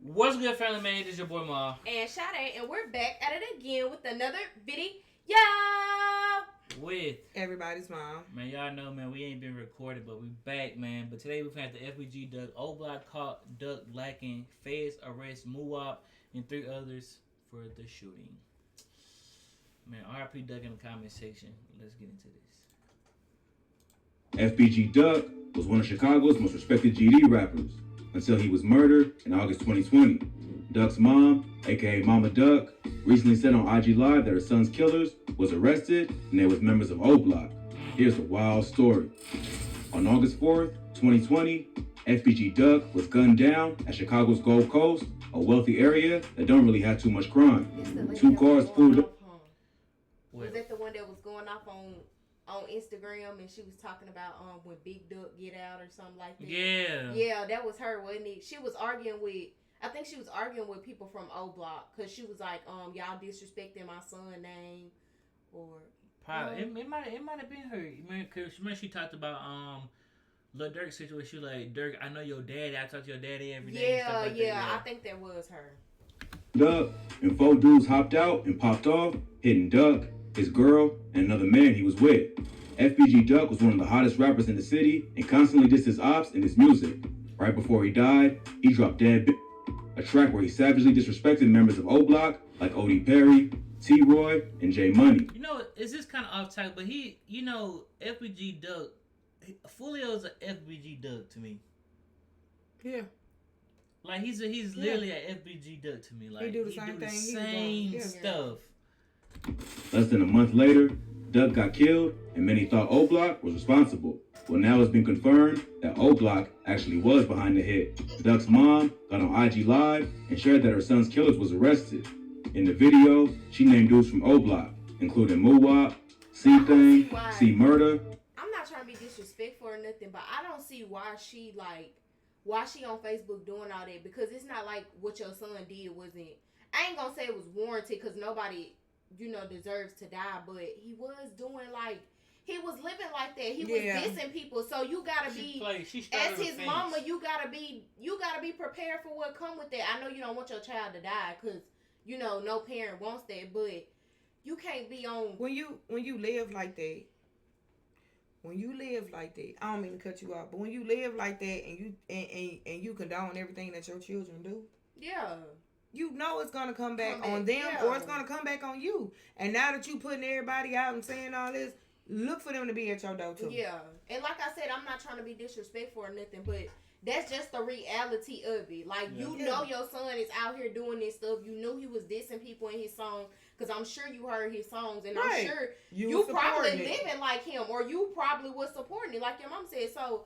What's good, family man? This is your boy Ma. And Sade, and we're back at it again with another video. With everybody's mom. Man, y'all know, man, we ain't been recorded, but we back, man. But today we've had the FBG duck, O Block caught duck Lackin, FEDS arrest Muwop, and 3 others for the shooting. Man, RIP Duck in the comment section. Let's get into this. FBG Duck was one of Chicago's most respected GD rappers until he was murdered in August 2020. Duck's mom, aka Mama Duck, recently said on IG Live that her son's killers was arrested and they was members of O Block. Here's the wild story. On August 4th, 2020, FBG Duck was gunned down at Chicago's Gold Coast, a wealthy area that don't really have too much crime. 2 cars pulled up. Was that the one that was going off on Instagram and she was talking about when Big Duck get out or something like that? Yeah, that was her, wasn't it? She was arguing with people from O Block because she was like, y'all disrespecting my son's name, or probably it might have been her. Because remember she talked about Lil Durk's situation. She was like, Durk, I know your daddy. I talk to your daddy every day. Yeah, I think that was her. Duck and 4 dudes hopped out and popped off, hitting Duck, his girl, and another man he was with. FBG Duck was one of the hottest rappers in the city and constantly dissed his ops and his music. Right before he died, he dropped Dead B***, a track where he savagely disrespected members of O Block like O.D. Perry, T-Roy, and J Money. You know, is this kind of off topic, but FBG Duck, Fulio's an FBG Duck to me. Yeah. Like he's literally an FBG Duck to me. Like he do the same stuff. Less than a month later, Duck got killed, and many thought O Block was responsible. Well, now it's been confirmed that O Block actually was behind the hit. Duck's mom got on IG Live and shared that her son's killers was arrested. In the video, she named dudes from O Block, including Muwop, C-Thing, C-Murder. I'm not trying to be disrespectful or nothing, but I don't see why she on Facebook doing all that, because it's not like what your son did wasn't. I ain't gonna say it was warranted because nobody, deserves to die, but he was doing he was living like that. He was dissing people, so you gotta be as his mama. You gotta be prepared for what come with that. I know you don't want your child to die because no parent wants that, but you can't be on when you live like that. When you live like that, I don't mean to cut you off, but when you live like that and you condone everything that your children do, you know it's gonna come back on them, or it's gonna come back on you. And now that you putting everybody out and saying all this, look for them to be at your door too. Yeah, and like I said, I'm not trying to be disrespectful or nothing, but that's just the reality of it. Like, you know your son is out here doing this stuff. You knew he was dissing people in his songs, because I'm sure you heard his songs, and I'm sure you probably living like him, or you probably was supporting it, like your mom said. So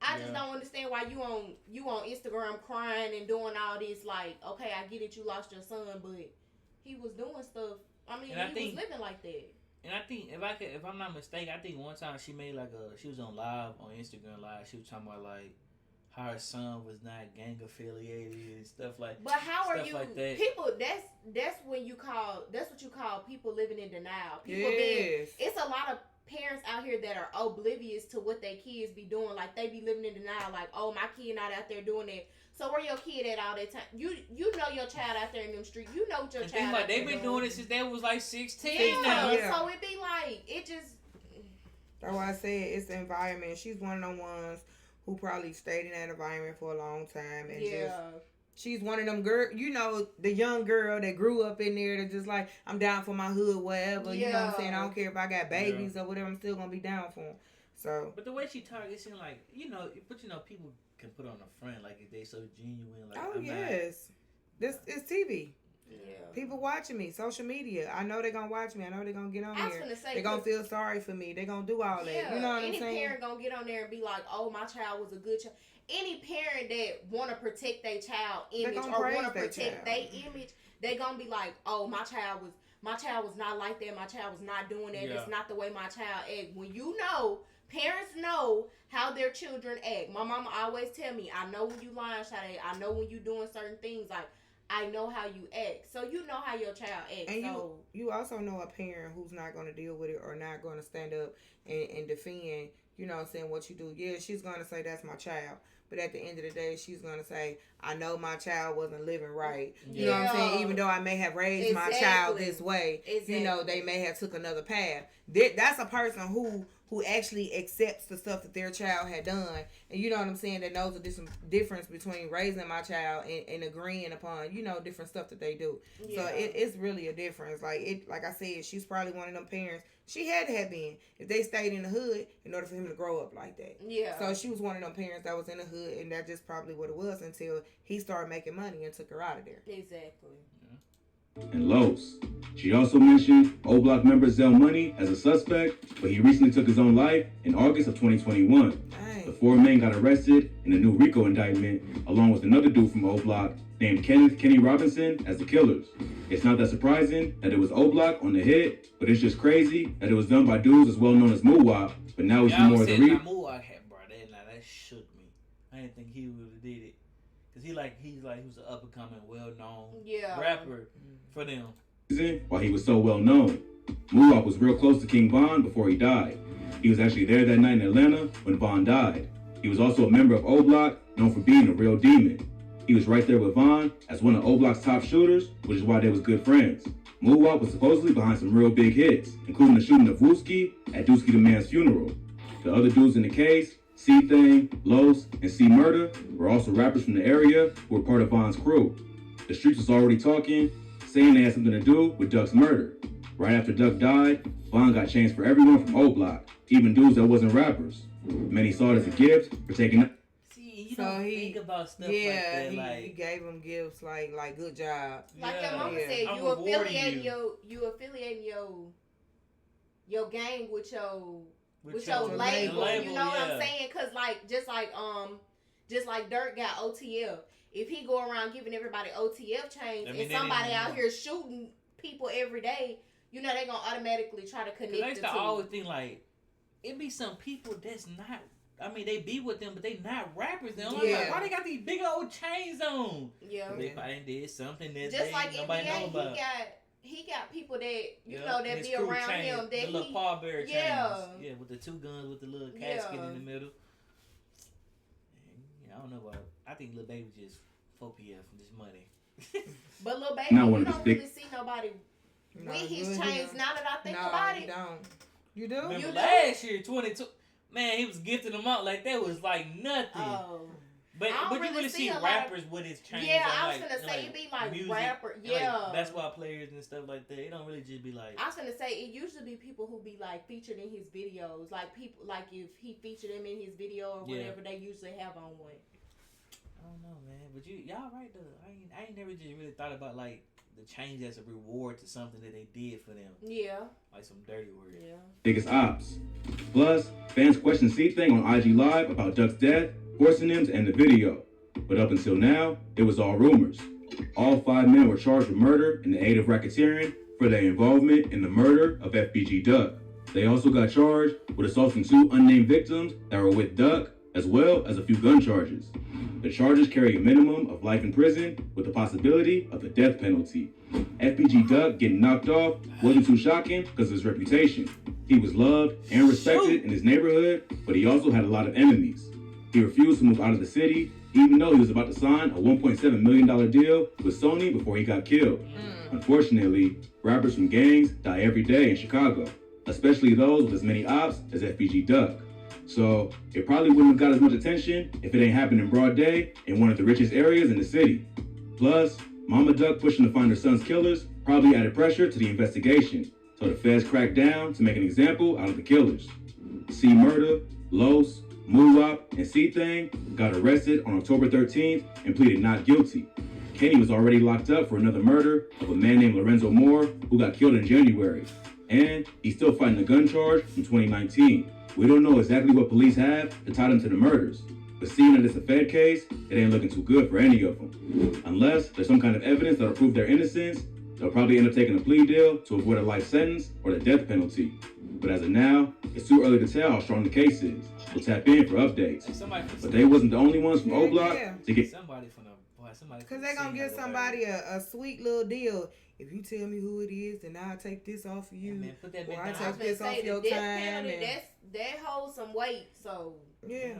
I just don't understand why you on Instagram crying and doing all this. Like, okay, I get it, you lost your son, but he was doing stuff. I mean, he was living like that. And I think if I'm not mistaken, I think one time she made she was on Instagram live. She was talking about how her son was not gang affiliated and stuff like. But how are you like that. People? That's what you call people living in denial. It's a lot of parents out here that are oblivious to what their kids be doing. Like, they be living in denial. Like, oh, my kid not out there doing that. So where your kid at all that time? You know your child out there in them streets. You know what your child. Like, they've been doing it since they was 16 now. So it be like it just. That's why I said it's the environment. She's one of them ones who probably stayed in that environment for a long time, and she's one of them the young girl that grew up in there that just like, I'm down for my hood, whatever. You know what I'm saying? I don't care if I got babies or whatever. I'm still gonna be down for them. So, but the way she talks, it seems like people can put on a front like if they so genuine. Like, this is TV. Yeah. People watching me, social media. I know they're going to watch me. I know they're going to get on there. They're going to feel sorry for me. They're going to do all that. You know what I'm saying? Any parent going to get on there and be like, oh, my child was a good child. Any parent that want to protect their child image or want to protect their image, they going to be like, oh, my child was not like that. My child was not doing that. That's not the way my child act. When parents know how their children act. My mama always tell me, I know when you lying, Sade. I know when you doing certain things. Like, I know how you act. So you know how your child acts. And you also know a parent who's not going to deal with it or not going to stand up and defend, what you do. Yeah, she's going to say that's my child. But at the end of the day, she's going to say, I know my child wasn't living right. You know what I'm saying? Even though I may have raised my child this way, you know, they may have took another path. That's a person who actually accepts the stuff that their child had done. And you know what I'm saying? That knows the difference between raising my child and agreeing upon, you know, different stuff that they do. Yeah. So it's really a difference. Like I said, she's probably one of them parents. She had to have been if they stayed in the hood in order for him to grow up like that. Yeah. So she was one of them parents that was in the hood, and that's just probably what it was until he started making money and took her out of there. Exactly. And Los. She also mentioned O Block member Zell Money as a suspect, but he recently took his own life in August of 2021. Dang. The 4 men got arrested in a new RICO indictment, along with another dude from O Block named Kenny Robinson as the killers. It's not that surprising that it was O Block on the hit, but it's just crazy that it was done by dudes as well known as Muwop, but now we see more of the RICO. Muwop had brought that shook me. I didn't think he would have did it. Cause he was an up and coming, well known rapper for them. While he was so well known, Muwop was real close to King Von before he died. He was actually there that night in Atlanta when Von died. He was also a member of O Block, known for being a real demon. He was right there with Von as one of O Block's top shooters, which is why they was good friends. Muwop was supposedly behind some real big hits, including the shooting of Wooski at Dooski the Man's funeral. The other dudes in the case, C-Thing, Los, and C-Murder, were also rappers from the area who were part of Von's crew. The streets was already talking, saying they had something to do with Duck's murder. Right after Duck died, Von got chains for everyone from O Block, even dudes that wasn't rappers. Many saw it as a gift for taking... You don't think about stuff like that. He gave them gifts like good job. Like your mama said, you affiliating your gang with your label. You know what I'm saying? Cause just like Dirt got OTF. If he go around giving everybody OTF chains and somebody out here shooting people every day, you know they gonna automatically try to connect. I used to always think it be some people that's not. I mean, they be with them, but they not rappers. They're like, why they got these big old chains on? Yeah, they probably did something that just like nobody know about. He got people that know that be around chain, him. That the little pallbearer chains, with the 2 guns with the little casket in the middle. And, I don't know about. I think Lil Baby just 4 PF from this money. But Lil Baby, you don't really see nobody with his chains. Now that I think about it, you do. Remember last year, 22. Man, he was gifting them out like that was like nothing. Oh. But you really see rappers with his chains. Yeah, I was gonna say it'd be like music, rapper. Yeah, basketball players and stuff like that. It don't really just be like. I was gonna say it usually be people who be like featured in his videos. Like people, like if he featured them in his video or whatever, they usually have on one. I don't know, man. But y'all right though. I ain't never just really thought about like the change as a reward to something that they did for them. Yeah. Like some dirty word. Yeah. Biggest ops. Plus, fans questioned C-Thing on IG Live about Duck's death, forcing him to end the video. But up until now, it was all rumors. All 5 men were charged with murder in the aid of racketeering for their involvement in the murder of FBG Duck. They also got charged with assaulting 2 unnamed victims that were with Duck, as well as a few gun charges. The charges carry a minimum of life in prison with the possibility of the death penalty. FBG Duck getting knocked off wasn't too shocking because of his reputation. He was loved and respected in his neighborhood, but he also had a lot of enemies. He refused to move out of the city, even though he was about to sign a $1.7 million deal with Sony before he got killed. Unfortunately, rappers from gangs die every day in Chicago, especially those with as many ops as FBG Duck. So it probably wouldn't have got as much attention if it ain't happened in broad day in one of the richest areas in the city. Plus, Mama Duck pushing to find her son's killers probably added pressure to the investigation, so the feds cracked down to make an example out of the killers. C-Murder, Los, Muwop, and C-Thing got arrested on October 13th and pleaded not guilty. Kenny was already locked up for another murder of a man named Lorenzo Moore who got killed in January. And he's still fighting a gun charge from 2019. We don't know exactly what police have to tie them to the murders, but seeing that it's a Fed case, it ain't looking too good for any of them. Unless there's some kind of evidence that'll prove their innocence, they'll probably end up taking a plea deal to avoid a life sentence or the death penalty. But as of now, it's too early to tell how strong the case is. We'll tap in for updates. But they wasn't the only ones from O Block to get somebody from the because they're gonna give somebody a sweet little deal. If you tell me who it is, then I'll take this off of you. Man, put that or I take this off your time. That holds some weight, so yeah.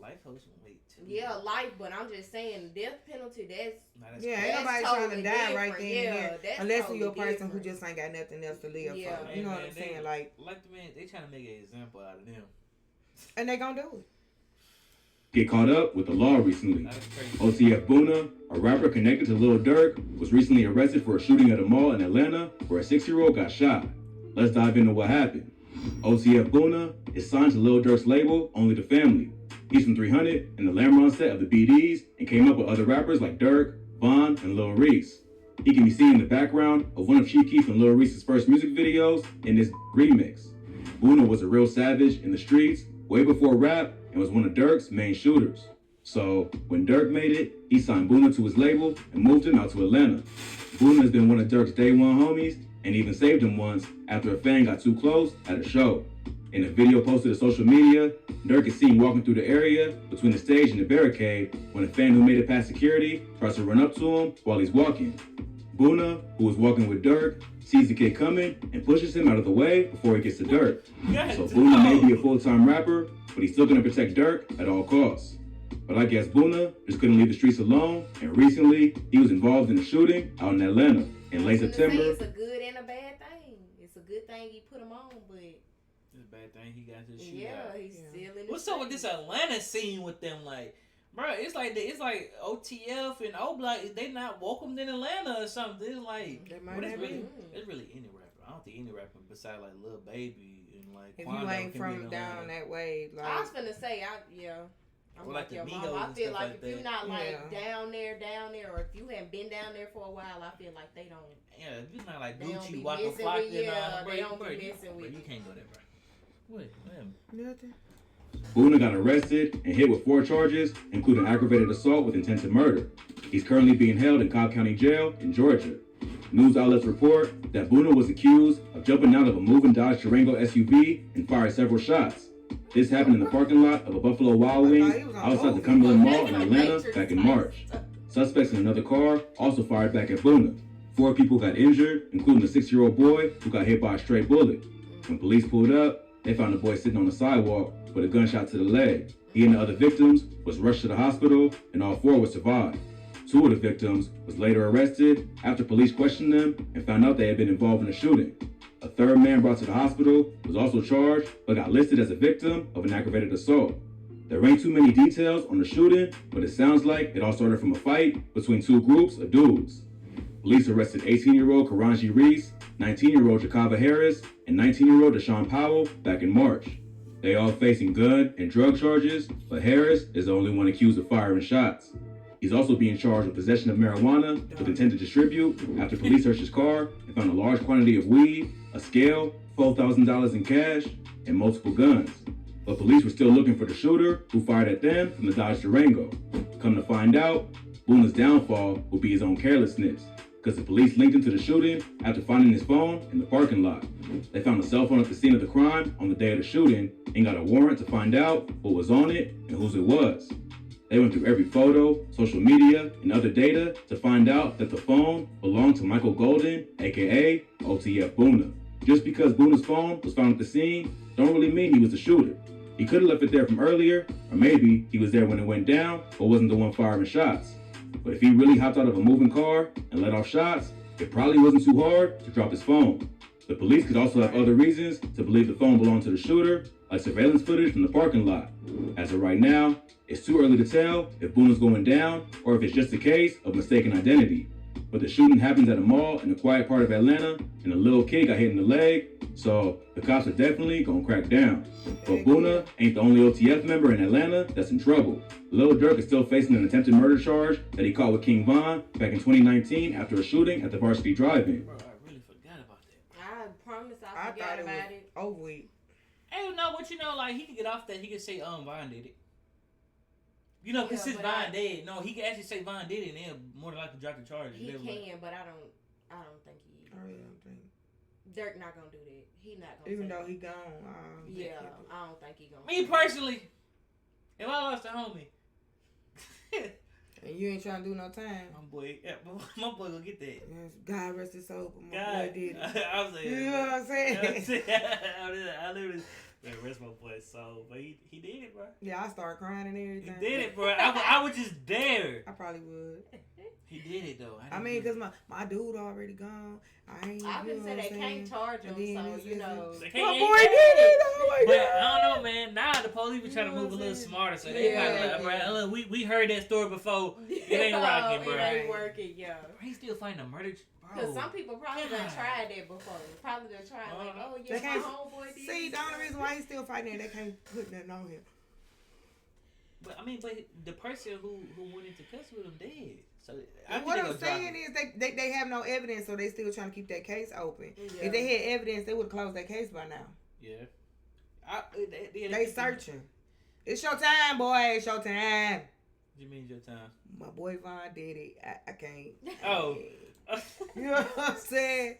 life holds some weight too. Yeah, life, but I'm just saying death penalty. That's ain't nobody totally trying to die right then. Yeah, unless totally you're a person different. who just ain't got nothing else to live Yeah. for. You know what I'm saying? Like the man, they trying to make an example out of them, and they gonna do it. Get caught up with the law recently. OTF Boona, a rapper connected to Lil Durk, was recently arrested for a shooting at a mall in Atlanta where a 6-year-old got shot. Let's dive into what happened. OTF Boona is signed to Lil Durk's label, Only the Family. He's from 300 and the Lamron set of the BDs and came up with other rappers like Durk, Von, and Lil Reese. He can be seen in the background of one of Chief Keef and Lil Reese's first music videos in this remix. Boona was a real savage in the streets way before rap and was one of Durk's main shooters. So, when Durk made it, he signed Boona to his label and moved him out to Atlanta. Boona has been one of Durk's day one homies and even saved him once after a fan got too close at a show. In a video posted to social media, Durk is seen walking through the area between the stage and the barricade when a fan who made it past security tries to run up to him while he's walking. Boona, who was walking with Durk, sees the kid coming and pushes him out of the way before he gets to Durk. So Boona may be a full-time rapper, but he's still going to protect Durk at all costs. But I guess Boona just couldn't leave the streets alone, and recently he was involved in a shooting out in Atlanta in late September. It's a good and a bad thing. It's a good thing he put him on, but it's a bad thing he got his shoot out. He's still in the What's up with this Atlanta scene with them? Like, bro, it's like OTF and O-Block. They not welcomed in Atlanta or something. It's like it's really any rapper. I don't think any rapper besides like Lil Baby and like if Quando you ain't from down that way. Like, I was finna say, I'm like your mom. I feel like if you're not like down there, or if you haven't been down there for a while, I feel like they don't. Yeah, if you're not like Gucci, Waka Flock, they don't be messing with you. You can't go there, bro. What? Nothing. Boona got arrested and hit with 4 charges, including aggravated assault with intent to murder. He's currently being held in Cobb County Jail in Georgia. News outlets report that Boona was accused of jumping out of a moving Dodge Durango SUV and fired several shots. This happened in the parking lot of a Buffalo Wild Wings outside the Cumberland Mall in Atlanta back in March. Suspects in another car also fired back at Boona. 4 people got injured, including a 6-year-old boy who got hit by a stray bullet. When police pulled up, they found the boy sitting on the sidewalk with a gunshot to the leg. He and the other victims was rushed to the hospital, and all 4 would survive. 2 of the victims was later arrested after police questioned them and found out they had been involved in the shooting. A 3rd man brought to the hospital was also charged, but got listed as a victim of an aggravated assault. There ain't too many details on the shooting, but it sounds like it all started from a fight between 2 groups of dudes. Police arrested 18-year-old Karanji Reese, 19-year-old Jakava Harris, and 19-year-old Deshaun Powell back in March. They all facing gun and drug charges, but Harris is the only one accused of firing shots. He's also being charged with possession of marijuana with intent to distribute after police searched his car and found a large quantity of weed, a scale, $4,000 in cash, and multiple guns. But police were still looking for the shooter who fired at them from the Dodge Durango. Come to find out, Boona's downfall would be his own carelessness, because the police linked him to the shooting after finding his phone in the parking lot. They found a cell phone at the scene of the crime on the day of the shooting and got a warrant to find out what was on it and whose it was. They went through every photo, social media, and other data to find out that the phone belonged to Michael Golden, aka OTF Boona. Just because Boona's phone was found at the scene don't really mean he was the shooter. He could have left it there from earlier, or maybe he was there when it went down, but wasn't the one firing shots. But if he really hopped out of a moving car and let off shots, it probably wasn't too hard to drop his phone. The police could also have other reasons to believe the phone belonged to the shooter, like surveillance footage from the parking lot. As of right now, it's too early to tell if Boona's going down or if it's just a case of mistaken identity. But the shooting happens at a mall in a quiet part of Atlanta, and a little kid got hit in the leg, so the cops are definitely gonna crack down. But Boona ain't the only OTF member in Atlanta that's in trouble. Lil Durk is still facing an attempted murder charge that he caught with King Von back in 2019 after a shooting at the Varsity Drive-In. Bro, I really forgot about that. I promise I forgot about it. Over with. Hey, no, but like he could get off that. He could say, Von did it. You know, because since Von dead, no, he can actually say Von did it, and they'll more than likely drop the charges. He can, but I don't think he. I really don't think. Dirk not gonna do that. He not gonna. Even though he gone. Yeah, I don't think he gonna. Me personally, if I lost a homie, and you ain't trying to do no time, my boy gonna get that. Yes, God rest his soul, but my boy did it. I was like, you know what I'm saying? I literally The rest of my boy's soul, but he did it, bro. Yeah, I started crying and everything. He did it, bro. I was just there. I probably would. He did it though. I mean, because my dude already gone. I can say they can't charge him, so you know. My boy did it. Oh my But God. I don't know, man. Now the police be trying to move a little smarter, so they bro, look, we heard that story before. It ain't rocking, bro. It ain't working, yo. He's still fighting a murder. Because some people probably done tried that before. Probably done tried like, oh yeah, my homeboy did. See, the only reason why he's still fighting that, they can't put nothing on him. But I mean, the person who went into custody with him dead. So what I'm saying is they have no evidence, so they still trying to keep that case open. Yeah. If they had evidence, they would have closed that case by now. Yeah. They searching. It's your time, boy. It's your time. What you mean your time? My boy Von did it. I can't. Oh. You know what I'm saying?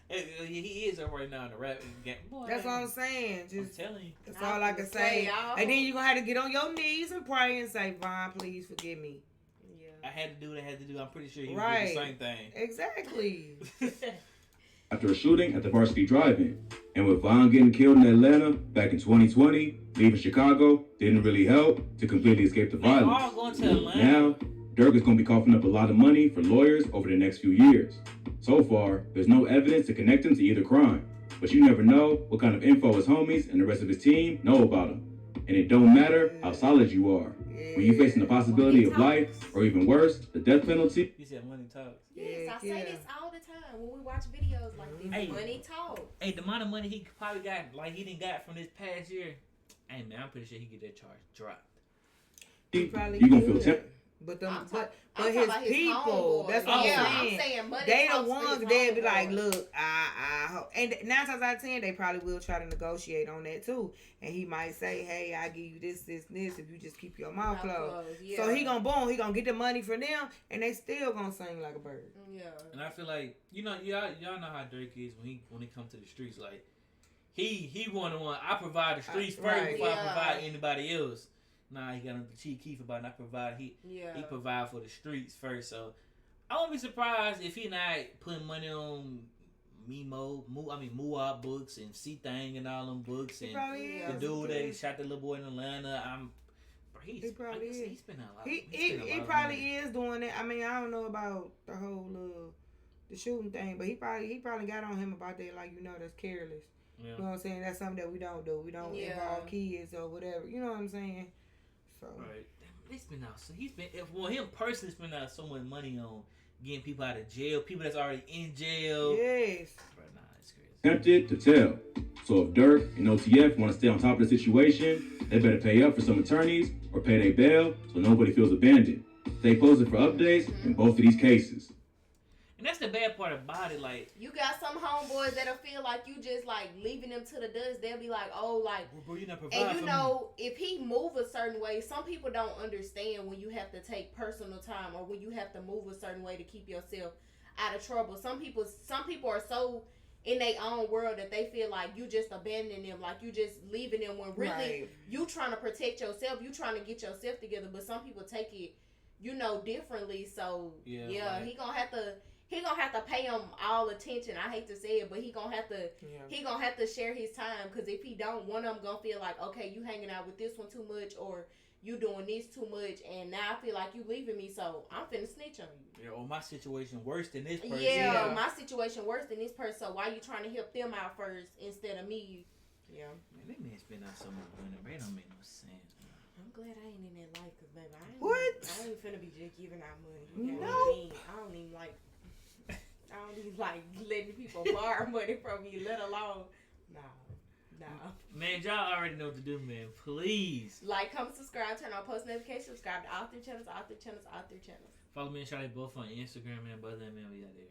He is up right now in the rap game. Boy, that's what I'm saying. Just I'm telling you. That's all I can say. And then you're going to have to get on your knees and pray and say, Von, please forgive me. I had to do what I had to do. I'm pretty sure you did the same thing. Exactly. After a shooting at the Varsity Drive-In, and with Von getting killed in Atlanta back in 2020, leaving Chicago didn't really help to completely escape the violence. All going to Atlanta. Now, Dirk is going to be coughing up a lot of money for lawyers over the next few years. So far, there's no evidence to connect him to either crime, but you never know what kind of info his homies and the rest of his team know about him. And it don't matter how solid you are. When you're facing the possibility of life, or even worse, the death penalty. You said money talks. Yes, I say this all the time when we watch videos like this. Hey, money talks. Hey, the amount of money he probably got, like he didn't got from this past year. Hey man, I'm pretty sure he get that charge dropped. He probably you gonna feel tempted. But his people, that's what I'm saying. They the ones that be like, look, and 9 times out of 10, they probably will try to negotiate on that too. And he might say, hey, I give you this, if you just keep your mouth closed. Yeah. So he gonna get the money for them, and they still gonna sing like a bird. Yeah. And I feel like, y'all know how Drake is when he comes to the streets. Like, he one. I provide the streets first before I provide anybody else. Nah, he got on the Chief Keef about not provide. He provide for the streets first. So I won't be surprised if he not putting money on Muwop books and C-Thang and all them books and the dude that shot the little boy in Atlanta. He probably is. He spent a lot. He probably is doing it. I mean, I don't know about the whole the shooting thing, but he probably got on him about that. Like, that's careless. Yeah. You know what I'm saying? That's something that we don't do. We don't involve kids or whatever. You know what I'm saying? So. Right. They spend out. So he's been. Him personally spend out so much money on getting people out of jail. People that's already in jail. Yes. Bro, nah, it's crazy. Tempted to tell. So if Dirk and OTF want to stay on top of the situation, they better pay up for some attorneys or pay their bail so nobody feels abandoned. Stay posted for updates in both of these cases. And that's the bad part about it. Like, you got some homeboys that'll feel like you just like leaving them to the dust. They'll be like, oh, like, well, bro, you not providing. And you know, if he move a certain way, some people don't understand when you have to take personal time or when you have to move a certain way to keep yourself out of trouble. Some people are so in their own world that they feel like you just abandoning them, like you just leaving them when really you trying to protect yourself, you trying to get yourself together. But some people take it, differently. So he gonna have to pay him all attention. I hate to say it, but he gonna have to share his time, because if he don't, one of them gonna feel like, okay, you hanging out with this one too much, or you doing this too much, and now I feel like you leaving me, so I'm finna snitch on you. Yeah, or my situation worse than this person. Yeah, my situation worse than this person, so why you trying to help them out first instead of me? Yeah. Man, that man spend out so much money, man. It don't make no sense. I'm glad I ain't in that life, because baby, I ain't finna be just giving out money. You know what I mean? I don't even like letting people borrow money from me, let alone. Nah. Man, y'all already know what to do, man. Please. Like, comment, subscribe, turn on post notifications, subscribe to all 3 channels. Follow me and Charlie both on Instagram, man. Brother and man, we out there.